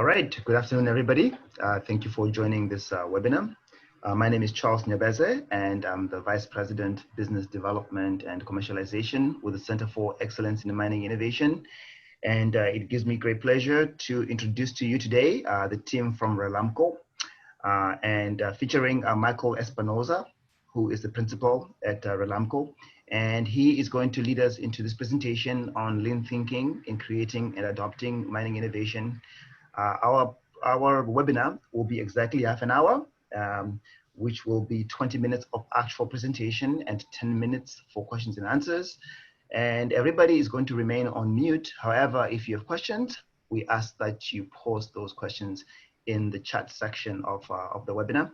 All right, good afternoon, everybody. Thank you for joining this webinar. My name is Charles Nyabeze, and I'm the Vice President, Business Development and Commercialization with the Center for Excellence in Mining Innovation. And it gives me great pleasure to introduce to you today the team from RELAMCO, and featuring Michael Espinoza, who is the principal at RELAMCO. And he is going to lead us into this presentation on lean thinking in creating and adopting mining innovation. Our webinar will be exactly half an hour, which will be 20 minutes of actual presentation and 10 minutes for questions and answers. And everybody is going to remain on mute. However, if you have questions, we ask that you post those questions in the chat section of the webinar.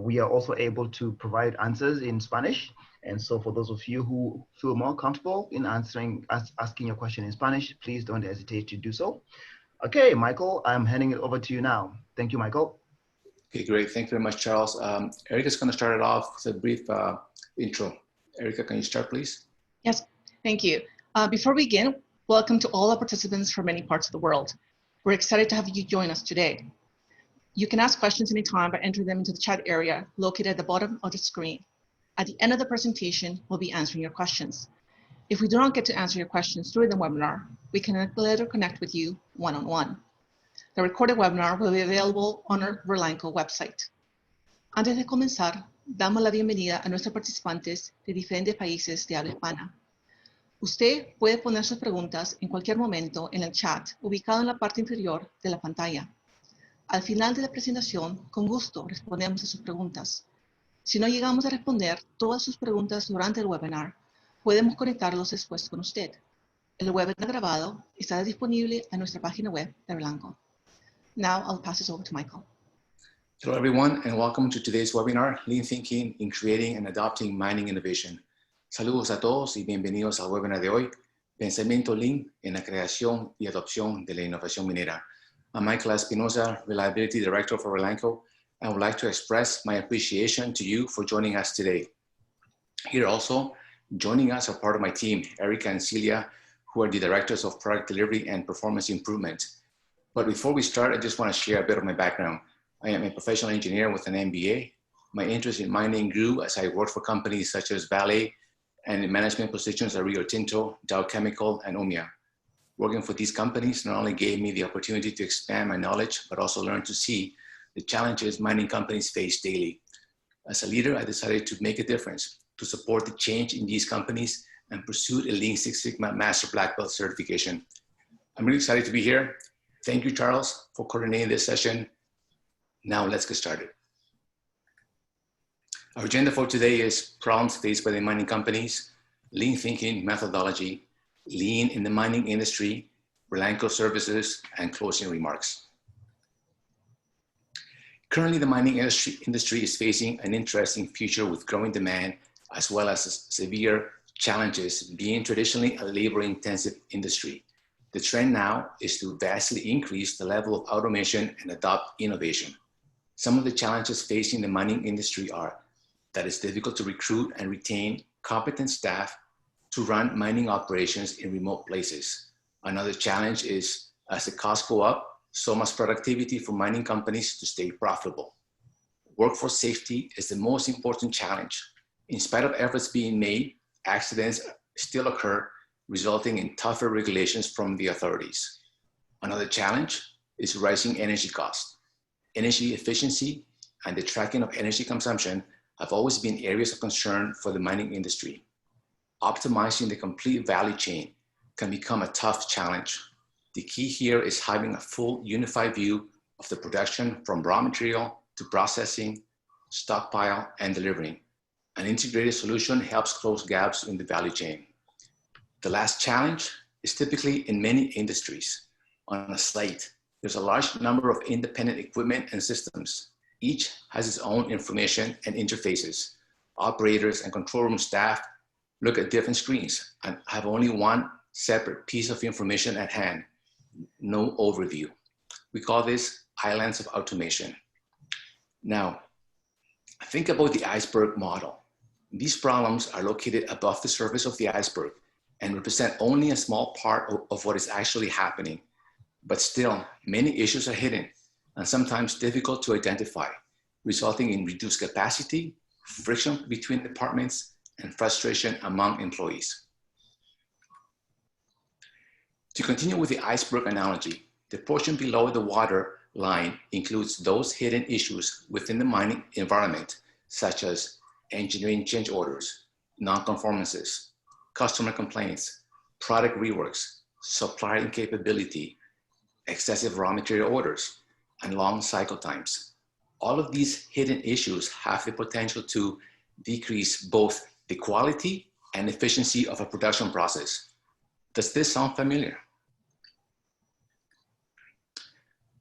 We are also able to provide answers in Spanish. And so for those of you who feel more comfortable in asking your question in Spanish, please don't hesitate to do so. Okay, Michael, I'm handing it over to you now. Thank you, Michael. Okay, great. Thank you very much, Charles. Erica's going to start it off with a brief intro. Erica, can you start, please? Yes, thank you. Before we begin, welcome to all our participants from many parts of the world. We're excited to have you join us today. You can ask questions anytime by entering them into the chat area located at the bottom of the screen. At the end of the presentation, we'll be answering your questions. If we do not get to answer your questions during the webinar, we can later connect with you one-on-one. The recorded webinar will be available on our RELAMCO website. Antes de comenzar, damos la bienvenida a nuestros participantes de diferentes países de habla hispana. Usted puede poner sus preguntas en cualquier momento en el chat ubicado en la parte inferior de la pantalla. Al final de la presentación, con gusto respondemos a sus preguntas. Si no llegamos a responder todas sus preguntas durante el webinar, podemos conectarlos después con usted. El webinar grabado estará disponible en nuestra página web de RELAMCO. Now I'll pass this over to Michael. Hello, everyone, and welcome to today's webinar, Lean Thinking in Creating and Adopting Mining Innovation. Saludos a todos y bienvenidos al webinar de hoy, Pensamiento Lean en la creación y adopción de la innovación minera. I'm Michael Espinoza, Reliability Director for RELAMCO. I would like to express my appreciation to you for joining us today. Here also, joining us are part of my team, Erica and Celia, who are the Directors of Product Delivery and Performance Improvement. But before we start, I just want to share a bit of my background. I am a professional engineer with an MBA. My interest in mining grew as I worked for companies such as Vale and in management positions at Rio Tinto, Dow Chemical, and Omia. Working for these companies not only gave me the opportunity to expand my knowledge, but also learn to see the challenges mining companies face daily. As a leader, I decided to make a difference, to support the change in these companies and pursue a Lean Six Sigma Master Black Belt certification. I'm really excited to be here. Thank you, Charles, for coordinating this session. Now let's get started. Our agenda for today is problems faced by the mining companies, lean thinking methodology, lean in the mining industry, RELAMCO services, and closing remarks. Currently, the mining industry is facing an interesting future with growing demand, as well as severe challenges, being traditionally a labor-intensive industry. The trend now is to vastly increase the level of automation and adopt innovation. Some of the challenges facing the mining industry are that it's difficult to recruit and retain competent staff to run mining operations in remote places. Another challenge is, as the costs go up, so must productivity for mining companies to stay profitable. Workforce safety is the most important challenge. In spite of efforts being made, accidents still occur, resulting in tougher regulations from the authorities. Another challenge is rising energy costs. Energy efficiency and the tracking of energy consumption have always been areas of concern for the mining industry. Optimizing the complete value chain can become a tough challenge. The key here is having a full unified view of the production from raw material to processing, stockpile, and delivering. An integrated solution helps close gaps in the value chain. The last challenge is typically in many industries. On a site, there's a large number of independent equipment and systems. Each has its own information and interfaces. Operators and control room staff look at different screens and have only one separate piece of information at hand. No overview. We call this islands of automation. Now, think about the iceberg model. These problems are located above the surface of the iceberg and represent only a small part of what is actually happening. But still, many issues are hidden and sometimes difficult to identify, resulting in reduced capacity, friction between departments, and frustration among employees. To continue with the iceberg analogy, the portion below the water line includes those hidden issues within the mining environment, such as engineering change orders, non-conformances, customer complaints, product reworks, supplier incapability, excessive raw material orders, and long cycle times. All of these hidden issues have the potential to decrease both the quality and efficiency of a production process. Does this sound familiar?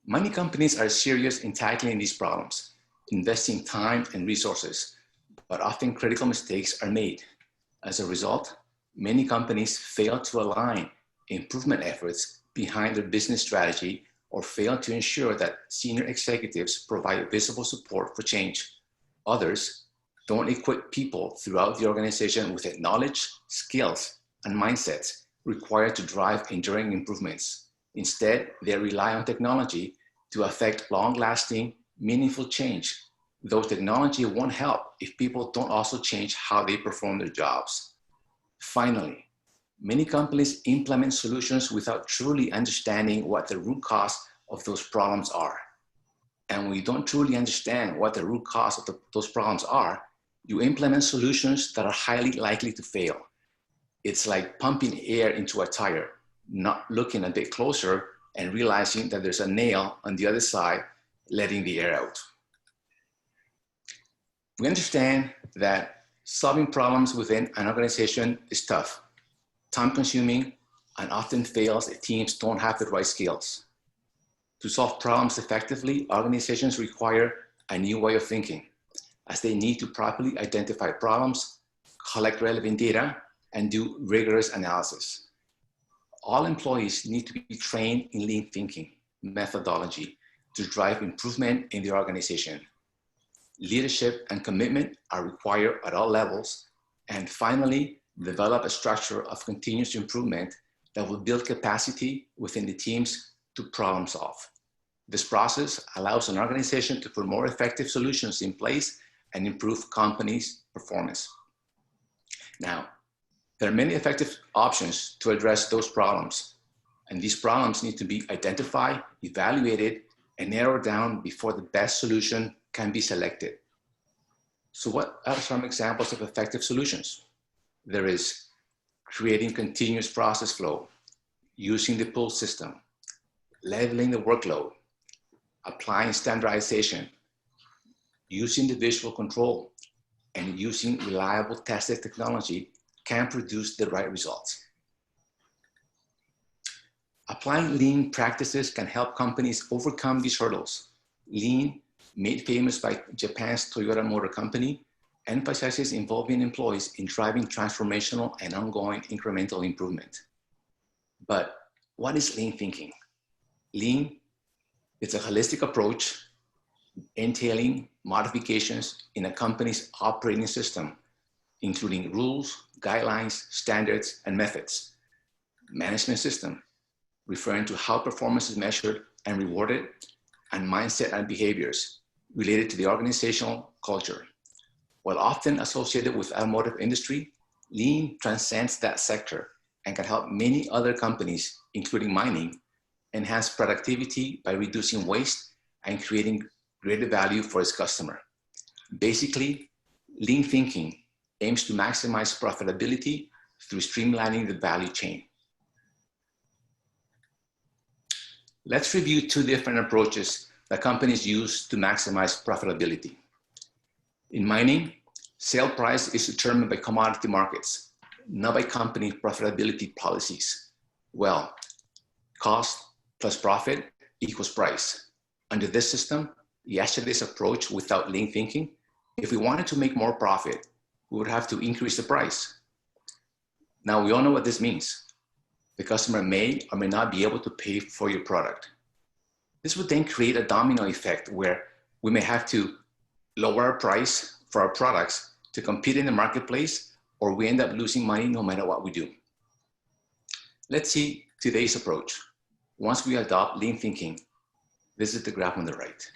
Many companies are serious in tackling these problems, investing time and resources, but often critical mistakes are made. As a result, many companies fail to align improvement efforts behind their business strategy or fail to ensure that senior executives provide visible support for change. Others don't equip people throughout the organization with the knowledge, skills, and mindsets required to drive enduring improvements. Instead, they rely on technology to affect long-lasting, meaningful change. Though technology won't help if people don't also change how they perform their jobs. Finally, many companies implement solutions without truly understanding what the root cause of those problems are. And when you don't truly understand what the root cause of those problems are, you implement solutions that are highly likely to fail. It's like pumping air into a tire, not looking a bit closer and realizing that there's a nail on the other side, letting the air out. We understand that solving problems within an organization is tough, time-consuming, and often fails if teams don't have the right skills. To solve problems effectively, organizations require a new way of thinking, as they need to properly identify problems, collect relevant data, and do rigorous analysis. All employees need to be trained in lean thinking methodology to drive improvement in the organization. Leadership and commitment are required at all levels. And finally, develop a structure of continuous improvement that will build capacity within the teams to problem solve. This process allows an organization to put more effective solutions in place and improve companies' performance. Now, there are many effective options to address those problems, and these problems need to be identified, evaluated, and narrowed down before the best solution can be selected. So what are some examples of effective solutions? There is creating continuous process flow, using the pull system, leveling the workload, applying standardization, using the visual control, and using reliable tested technology can produce the right results. Applying lean practices can help companies overcome these hurdles. Lean, made famous by Japan's Toyota Motor Company, emphasizes involving employees in driving transformational and ongoing incremental improvement. But what is lean thinking? Lean is a holistic approach entailing modifications in a company's operating system, including rules, guidelines, standards, and methods. Management system, referring to how performance is measured and rewarded, and mindset and behaviors related to the organizational culture. While often associated with automotive industry, lean transcends that sector and can help many other companies, including mining, enhance productivity by reducing waste and creating greater value for its customer. Basically, lean thinking aims to maximize profitability through streamlining the value chain. Let's review two different approaches that companies use to maximize profitability. In mining, sale price is determined by commodity markets, not by company profitability policies. Well, cost plus profit equals price. Under this system, yesterday's approach without lean thinking, if we wanted to make more profit, we would have to increase the price. Now, we all know what this means. The customer may or may not be able to pay for your product. This would then create a domino effect where we may have to lower our price for our products to compete in the marketplace, or we end up losing money no matter what we do. Let's see today's approach. once we adopt lean thinking, this is the graph on the right.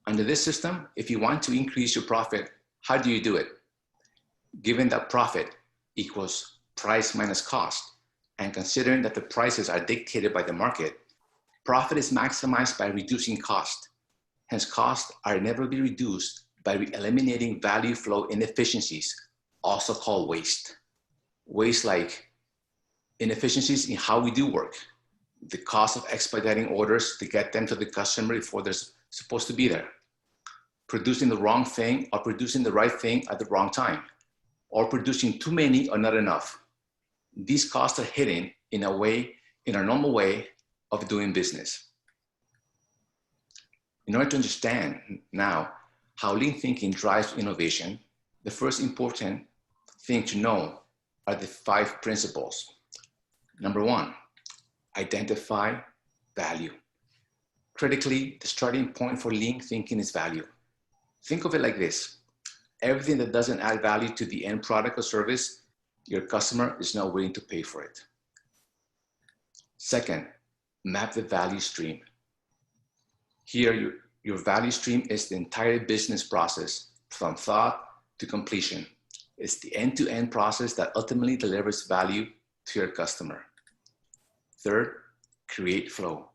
Under this system, if you want to increase your profit, how do you do it? Given that profit equals price minus cost, and considering that the prices are dictated by the market, profit is maximized by reducing cost. Hence, costs are inevitably reduced by eliminating value flow inefficiencies, also called waste. Waste like inefficiencies in how we do work, the cost of expediting orders to get them to the customer before they're supposed to be there, producing the wrong thing or producing the right thing at the wrong time, or producing too many or not enough. These costs are hidden in our normal way of doing business. In order to understand now how lean thinking drives innovation, the first important thing to know are the 5 principles. Number 1, identify value. Critically, the starting point for lean thinking is value. Think of it like this. Everything that doesn't add value to the end product or service, your customer is not willing to pay for it. Second, map the value stream. Here, your value stream is the entire business process from thought to completion. It's the end-to-end process that ultimately delivers value to your customer. Third, create flow.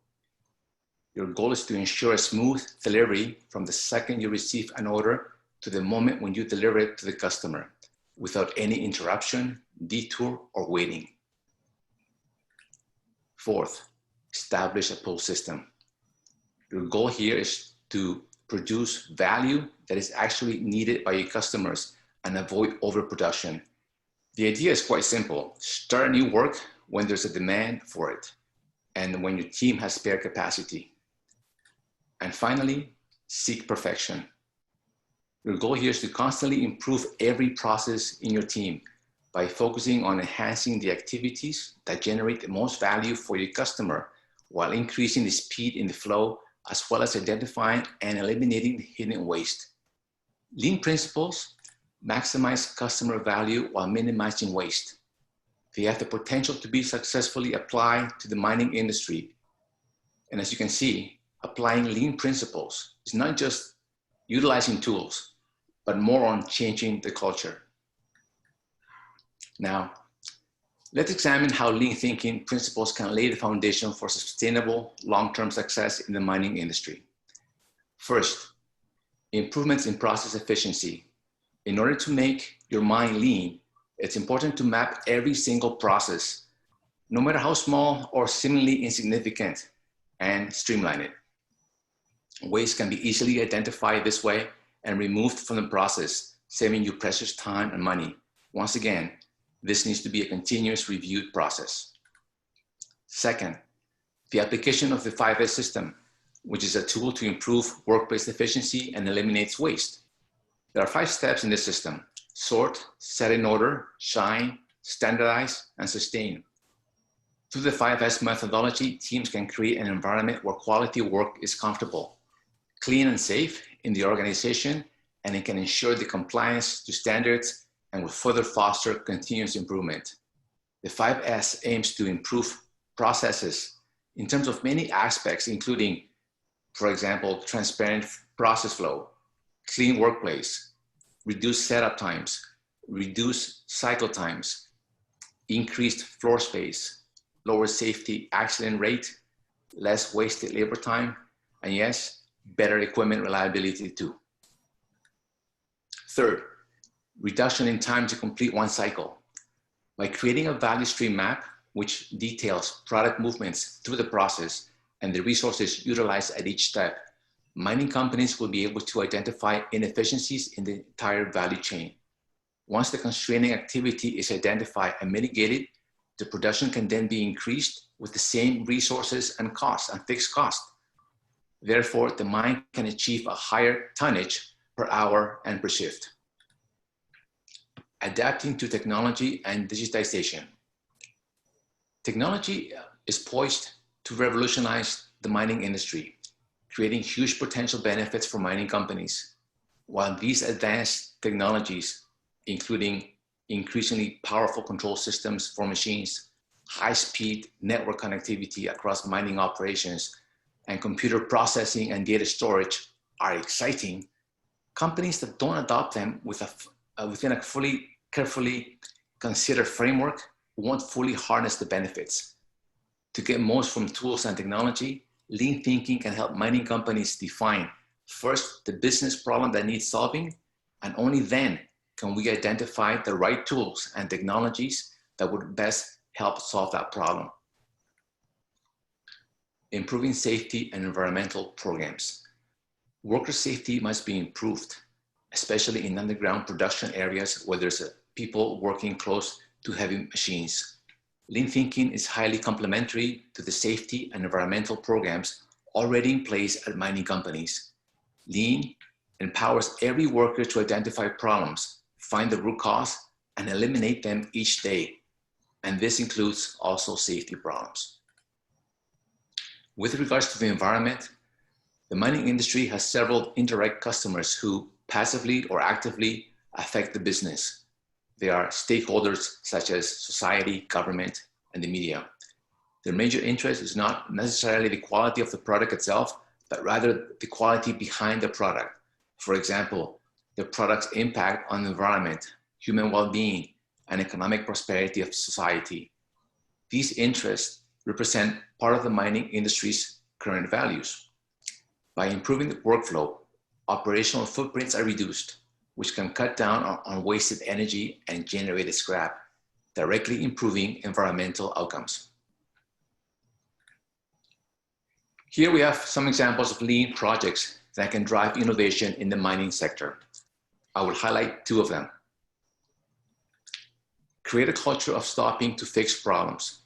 Your goal is to ensure a smooth delivery from the second you receive an order to the moment when you deliver it to the customer without any interruption, detour, or waiting. Fourth, establish a pull system. Your goal here is to produce value that is actually needed by your customers and avoid overproduction. The idea is quite simple. Start new work when there's a demand for it and when your team has spare capacity. And finally, seek perfection. Your goal here is to constantly improve every process in your team by focusing on enhancing the activities that generate the most value for your customer while increasing the speed in the flow, as well as identifying and eliminating the hidden waste. Lean principles maximize customer value while minimizing waste. They have the potential to be successfully applied to the mining industry. And as you can see, applying lean principles is not just utilizing tools, but more on changing the culture. Now, let's examine how lean thinking principles can lay the foundation for sustainable long-term success in the mining industry. First, improvements in process efficiency. In order to make your mine lean, it's important to map every single process, no matter how small or seemingly insignificant, and streamline it. Waste can be easily identified this way and removed from the process, saving you precious time and money. Once again, this needs to be a continuous reviewed process. Second, the application of the 5S system, which is a tool to improve workplace efficiency and eliminates waste. There are 5 steps in this system: sort, set in order, shine, standardize, and sustain. Through the 5S methodology, teams can create an environment where quality work is comfortable, clean and safe in the organization, and it can ensure the compliance to standards and will further foster continuous improvement. The 5S aims to improve processes in terms of many aspects, including, for example, transparent process flow, clean workplace, reduce setup times, reduce cycle times, increased floor space, lower safety accident rate, less wasted labor time, and yes, better equipment reliability too. Third, reduction in time to complete one cycle. By creating a value stream map, which details product movements through the process and the resources utilized at each step, mining companies will be able to identify inefficiencies in the entire value chain. Once the constraining activity is identified and mitigated, the production can then be increased with the same resources and costs and fixed cost. Therefore, the mine can achieve a higher tonnage per hour and per shift. Adapting to technology and digitization. Technology is poised to revolutionize the mining industry, creating huge potential benefits for mining companies. While these advanced technologies, including increasingly powerful control systems for machines, high-speed network connectivity across mining operations, and computer processing and data storage are exciting, companies that don't adopt them within a carefully considered framework won't fully harness the benefits. To get most from tools and technology, lean thinking can help mining companies define first the business problem that needs solving, and only then can we identify the right tools and technologies that would best help solve that problem. Improving safety and environmental programs. Worker safety must be improved, especially in underground production areas where there's people working close to heavy machines. Lean thinking is highly complementary to the safety and environmental programs already in place at mining companies. Lean empowers every worker to identify problems, find the root cause, and eliminate them each day. And this includes also safety problems. With regards to the environment, the mining industry has several indirect customers who passively or actively affect the business. They are stakeholders such as society, government, and the media. Their major interest is not necessarily the quality of the product itself, but rather the quality behind the product. For example, the product's impact on the environment, human well-being, and economic prosperity of society. These interests represent part of the mining industry's current values. By improving the workflow, operational footprints are reduced, which can cut down on wasted energy and generated scrap, directly improving environmental outcomes. Here we have some examples of lean projects that can drive innovation in the mining sector. I will highlight two of them. Create a culture of stopping to fix problems.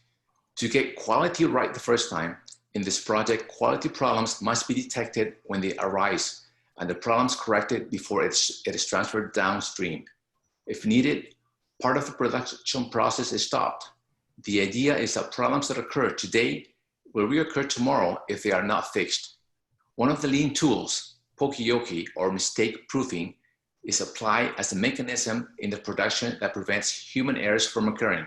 To get quality right the first time, in this project, quality problems must be detected when they arise and the problems corrected before it is transferred downstream. If needed, part of the production process is stopped. The idea is that problems that occur today will reoccur tomorrow if they are not fixed. One of the lean tools, poka-yoke or mistake proofing, is applied as a mechanism in the production that prevents human errors from occurring.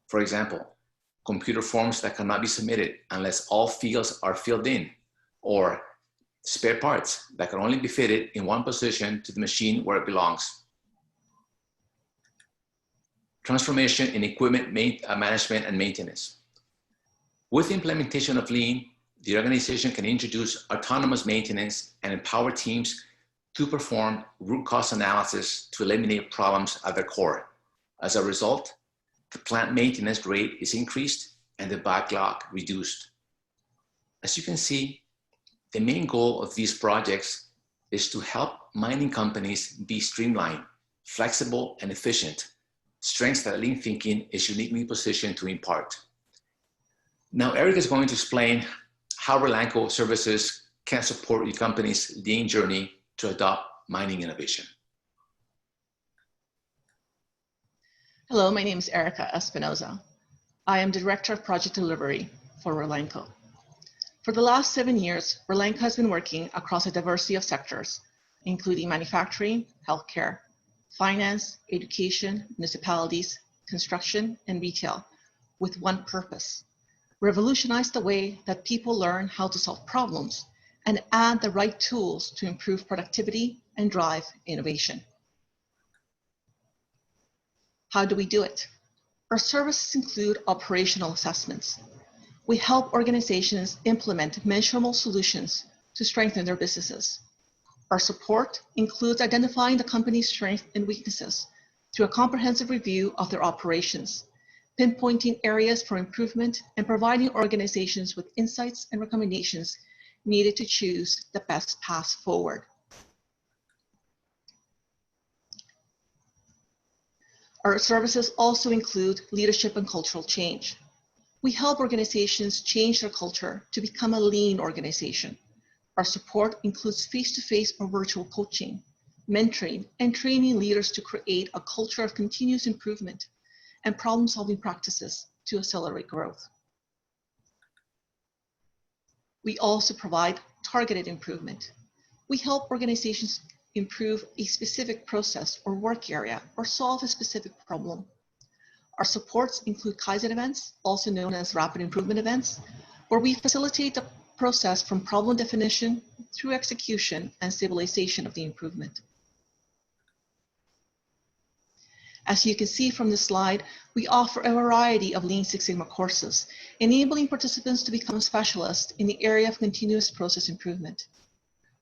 For example, computer forms that cannot be submitted unless all fields are filled in, or spare parts that can only be fitted in one position to the machine where it belongs. Transformation in equipment management and maintenance. With the implementation of lean, the organization can introduce autonomous maintenance and empower teams to perform root cause analysis to eliminate problems at their core. As a result, the plant maintenance rate is increased and the backlog reduced. As you can see, the main goal of these projects is to help mining companies be streamlined, flexible, and efficient, strengths that lean thinking is uniquely positioned to impart. Now, Eric is going to explain how RELAMCO services can support your company's lean journey to adopt mining innovation. Hello, my name is Acerca Espinoza. I am Director of Project Delivery for RELAMCO. For the last 7 years, RELAMCO has been working across a diversity of sectors, including manufacturing, healthcare, finance, education, municipalities, construction, and retail, with one purpose: revolutionize the way that people learn how to solve problems and add the right tools to improve productivity and drive innovation. How do we do it? Our services include operational assessments. We help organizations implement measurable solutions to strengthen their businesses. Our support includes identifying the company's strengths and weaknesses through a comprehensive review of their operations, pinpointing areas for improvement, and providing organizations with insights and recommendations needed to choose the best path forward. Our services also include leadership and cultural change. We help organizations change their culture to become a lean organization. Our support includes face-to-face or virtual coaching, mentoring, and training leaders to create a culture of continuous improvement and problem-solving practices to accelerate growth. We also provide targeted improvement. We help organizations improve a specific process or work area or solve a specific problem. Our supports include Kaizen events, also known as rapid improvement events, where we facilitate the process from problem definition through execution and stabilization of the improvement. As you can see from this slide, we offer a variety of Lean Six Sigma courses, enabling participants to become specialists in the area of continuous process improvement.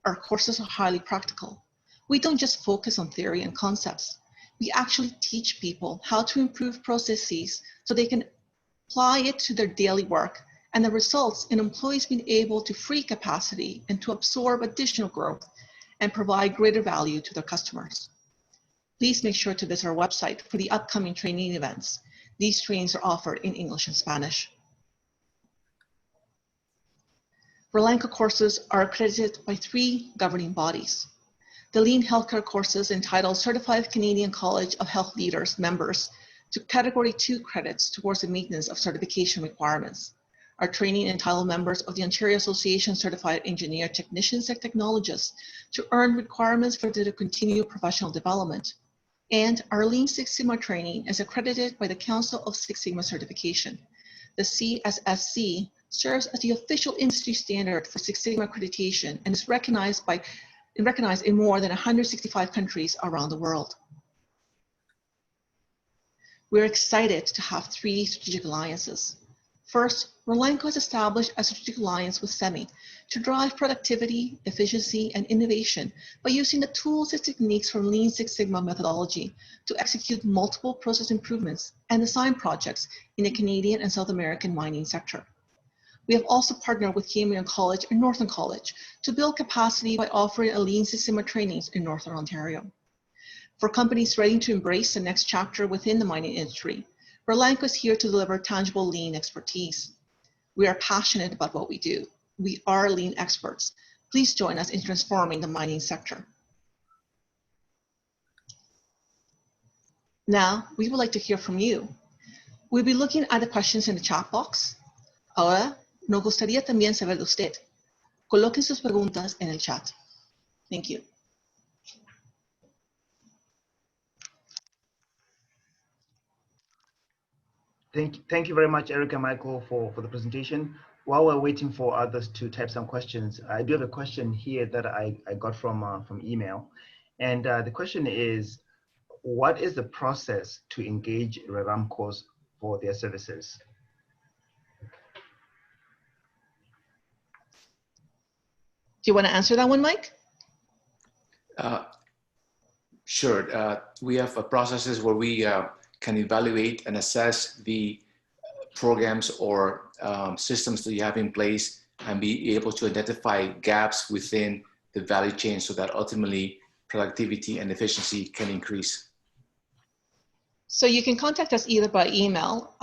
Our courses are highly practical. We don't just focus on theory and concepts. We actually teach people how to improve processes so they can apply it to their daily work, and the results in employees being able to free capacity and to absorb additional growth and provide greater value to their customers. Please make sure to visit our website for the upcoming training events. These trainings are offered in English and Spanish. RELAMCO courses are accredited by 3 governing bodies. The Lean Healthcare courses entitled Certified Canadian College of Health Leaders members to Category 2 credits towards the maintenance of certification requirements. Our training entitled members of the Ontario Association Certified Engineer Technicians and Technologists to earn requirements for their continued professional development. And our Lean Six Sigma training is accredited by the Council of Six Sigma Certification. The CSSC serves as the official industry standard for Six Sigma accreditation and is recognized in more than 165 countries around the world. We're excited to have 3 strategic alliances. First, RELAMCO has established a strategic alliance with SEMI to drive productivity, efficiency, and innovation by using the tools and techniques from Lean Six Sigma methodology to execute multiple process improvements and design projects in the Canadian and South American mining sector. We have also partnered with Cambrian College and Northern College to build capacity by offering a Lean Six Sigma trainings in Northern Ontario. For companies ready to embrace the next chapter within the mining industry, RELAMCO is here to deliver tangible Lean expertise. We are passionate about what we do. We are Lean experts. Please join us in transforming the mining sector. Now, we would like to hear from you. We'll be looking at the questions in the chat box. Ahora, nos gustaría también saber de usted. Coloquen sus preguntas en el chat. Thank you. Thank you very much, Erica and Michael, for the presentation. While we're waiting for others to type some questions, I do have a question here that I got from email. And the question is, what is the process to engage RELAMCOs for their services? Do you want to answer that one, Mike? Sure. We have processes where we can evaluate and assess the programs or systems that you have in place and be able to identify gaps within the value chain so that ultimately productivity and efficiency can increase. So you can contact us either by email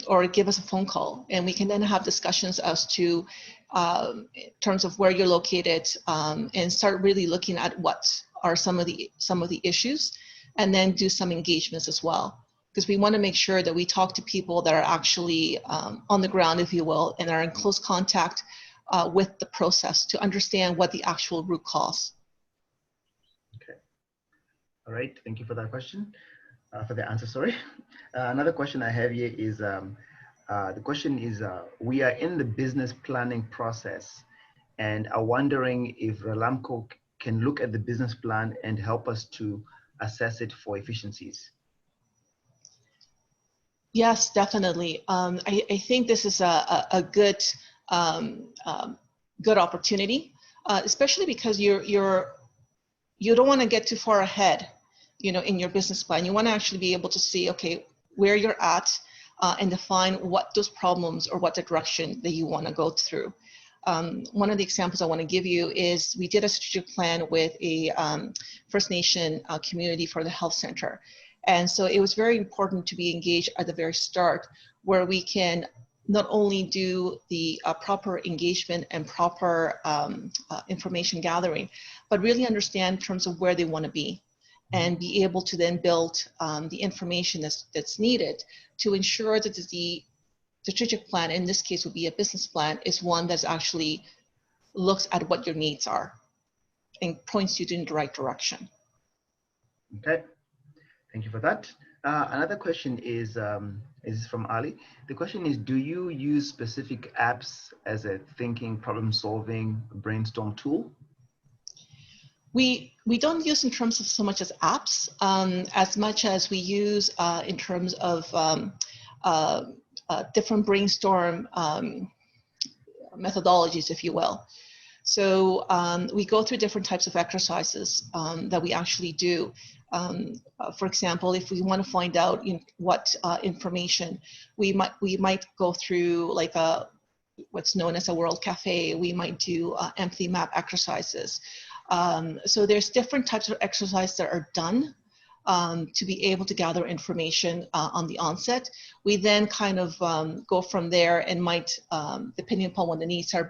or give us a phone call, and we can then have discussions as to in terms of where you're located and start really looking at what are some of the issues, and then do some engagements as well. Because we want to make sure that we talk to people that are actually on the ground, if you will, and are in close contact with the process to understand what the actual root cause. Okay. All right. Thank you for that question, for the answer, sorry. Another question I have here is, the question is, we are in the business planning process and are wondering if RELAMCO can look at the business plan and help us to assess it for efficiencies. Yes, definitely. I think this is a good good opportunity, especially because you don't want to get too far ahead, you know, in your business plan. You want to actually be able to see, okay, where you're at and define what those problems or what the direction that you want to go through. One of the examples I want to give you is we did a strategic plan with a First Nation community for the health center. And so it was very important to be engaged at the very start, where we can not only do the proper engagement and proper information gathering, but really understand in terms of where they want to be and be able to then build the information that's needed to ensure that the strategic plan, in this case would be a business plan, is one that actually looks at what your needs are and points you in the right direction. Okay. Thank you for that. Another question is from Ali. The question is, do you use specific apps as a thinking, problem solving, brainstorm tool? We don't use in terms of so much as apps, as much as we use in terms of different brainstorm methodologies, if you will. So we go through different types of exercises that we actually do. For example, if we want to find out what information, we might go through like what's known as a World Cafe. We might do empathy map exercises. So there's different types of exercises that are done to be able to gather information on the onset. We then kind of go from there and might, depending upon what the needs are,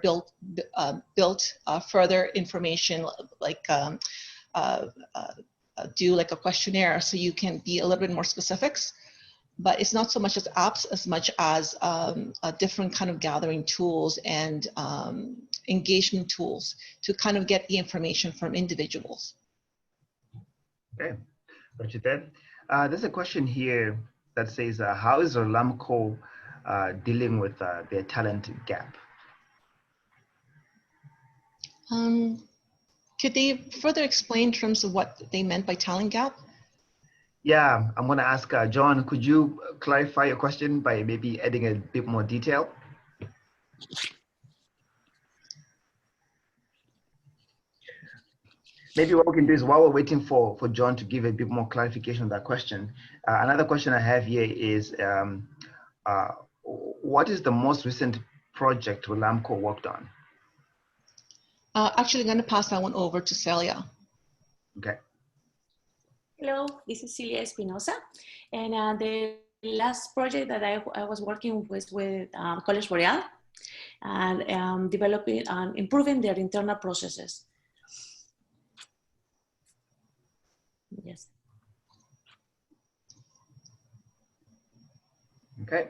built further information, like do like a questionnaire so you can be a little bit more specifics. But it's not so much as apps as much as a different kind of gathering tools and engagement tools to kind of get the information from individuals. Okay, got you there. There's a question here that says, how is RELAMCO dealing with their talent gap? Could they further explain in terms of what they meant by talent gap? Yeah, I'm going to ask John, could you clarify your question by maybe adding a bit more detail? Maybe what we can do is, while we're waiting for John to give a bit more clarification on that question, another question I have here is, what is the most recent project RELAMCO worked on? Actually, I'm going to pass that one over to Celia. Okay. Hello, this is Celia Espinosa, and the last project that I was working with College Boreal, and developing and improving their internal processes. Yes. Okay.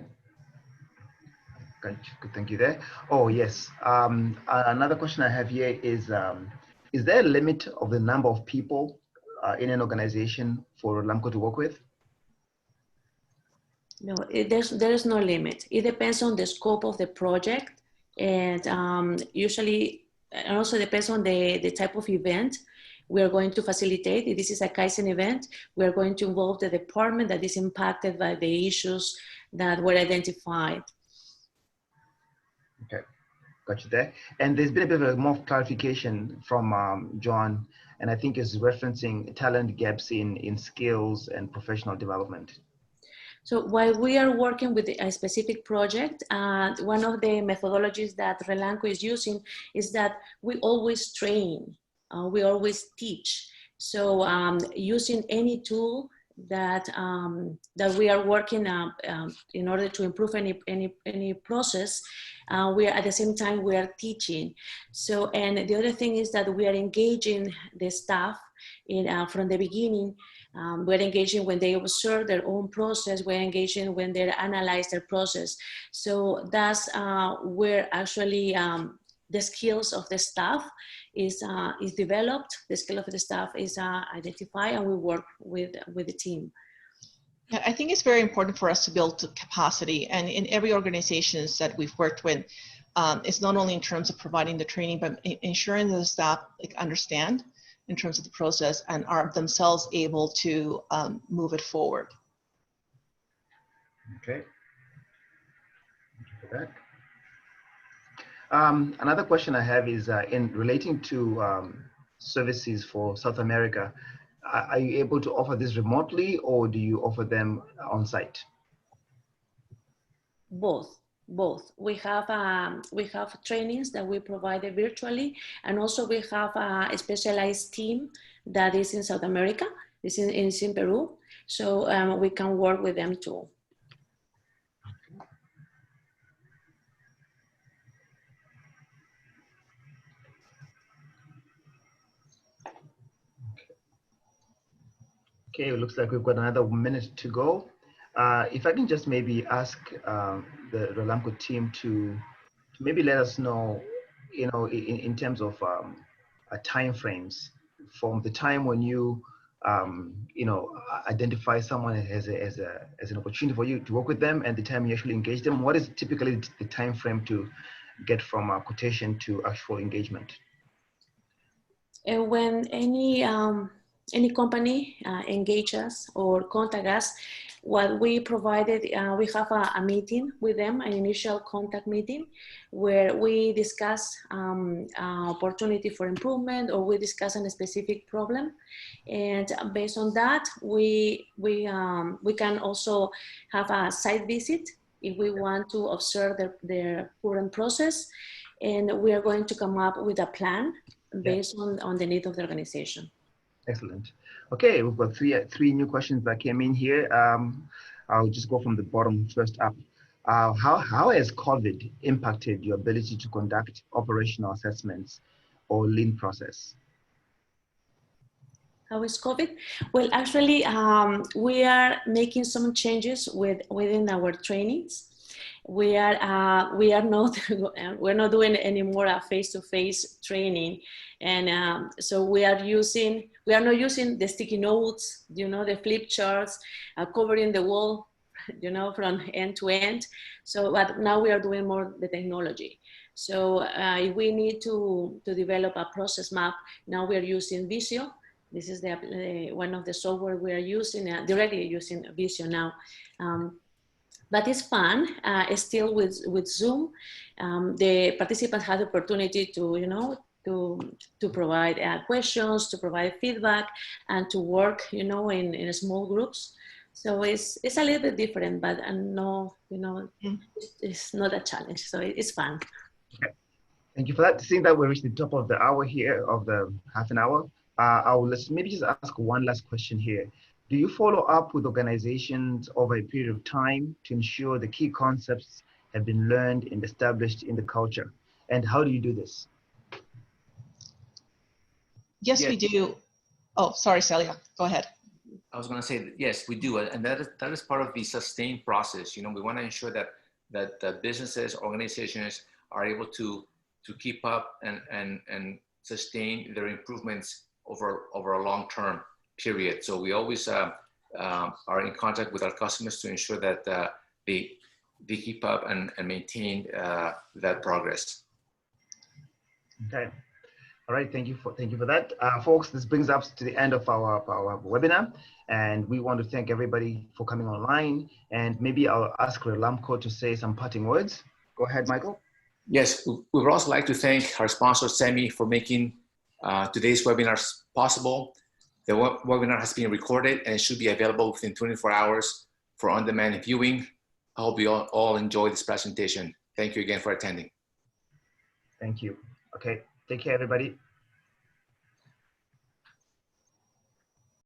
Thank you there. Oh, yes. Another question I have here is there a limit of the number of people in an organization for RELAMCO to work with? No, there is no limit. It depends on the scope of the project, and usually, and also depends on the type of event we are going to facilitate. If this is a Kaizen event, we are going to involve the department that is impacted by the issues that were identified. Okay, got you there. And there's been a bit of more clarification from John, and I think is referencing talent gaps in skills and professional development. So while we are working with a specific project, one of the methodologies that RELAMCO is using is that we always train, we always teach. So using any tool that that we are working in order to improve any process, we are at the same time we are teaching. So, and the other thing is that we are engaging the staff from the beginning. We're engaging when they observe their own process. We're engaging when they analyze their process. So that's where actually the skills of the staff is developed. The skill of the staff is identified, and we work with the team. Yeah, I think it's very important for us to build capacity, and in every organizations that we've worked with, it's not only in terms of providing the training, but ensuring that the staff understand in terms of the process and are themselves able to move it forward. Okay. Thank you for that. Another question I have is in relating to services for South America. Are you able to offer this remotely, or do you offer them on site? Both. We have trainings that we provide virtually, and also we have a specialized team that is in South America. It's in Peru, so we can work with them too. Okay, it looks like we've got another minute to go. If I can just maybe ask the RELAMCO team to maybe let us know, in terms of time frames, from the time when you you know, identify someone as an opportunity for you to work with them, and the time you actually engage them? What is typically the time frame to get from a quotation to actual engagement? And when any company engage us or contact us, what we provided, we have a meeting with them, an initial contact meeting, where we discuss opportunity for improvement, or we discuss a specific problem. And based on that, we can also have a site visit if we want to observe their current process. And we are going to come up with a plan based on the need of the organization. Excellent. Okay, we've got three new questions that came in here. I'll just go from the bottom first up. How has COVID impacted your ability to conduct operational assessments or lean process? How is COVID? Well, actually, we are making some changes within our trainings. We are not we're not doing any more face-to-face training, and so we are not using the sticky notes, you know, the flip charts, covering the wall, you know, from end to end. So, but now we are doing more the technology. So if we need to develop a process map, now we are using Visio. This is the one of the software we are using, directly using Visio now. But it's fun, still with Zoom. The participants had the opportunity to, you know, to provide questions, to provide feedback, and to work, you know, in small groups. So it's a little bit different, but no, you know, it's not a challenge. So it's fun. Okay. Thank you for that. Seeing that we reached the top of the hour here, of the half an hour, I will maybe just ask one last question here. Do you follow up with organizations over a period of time to ensure the key concepts have been learned and established in the culture? And how do you do this? Yes, we do. Oh, sorry, Celia, go ahead. I was going to say, yes, we do. And that is part of the sustained process. You know, we want to ensure that the businesses, organizations are able to keep up and sustain their improvements over a long-term period. So we always are in contact with our customers to ensure that they keep up and maintain that progress. Okay. All right. Thank you for that, folks. This brings us to the end of our webinar, and we want to thank everybody for coming online. And maybe I'll ask RELAMCO to say some parting words. Go ahead, Michael. Yes, we would also like to thank our sponsor, SEMI, for making today's webinars possible. The webinar has been recorded and it should be available within 24 hours for on-demand viewing. I hope you all enjoy this presentation. Thank you again for attending. Thank you. Okay, take care, everybody.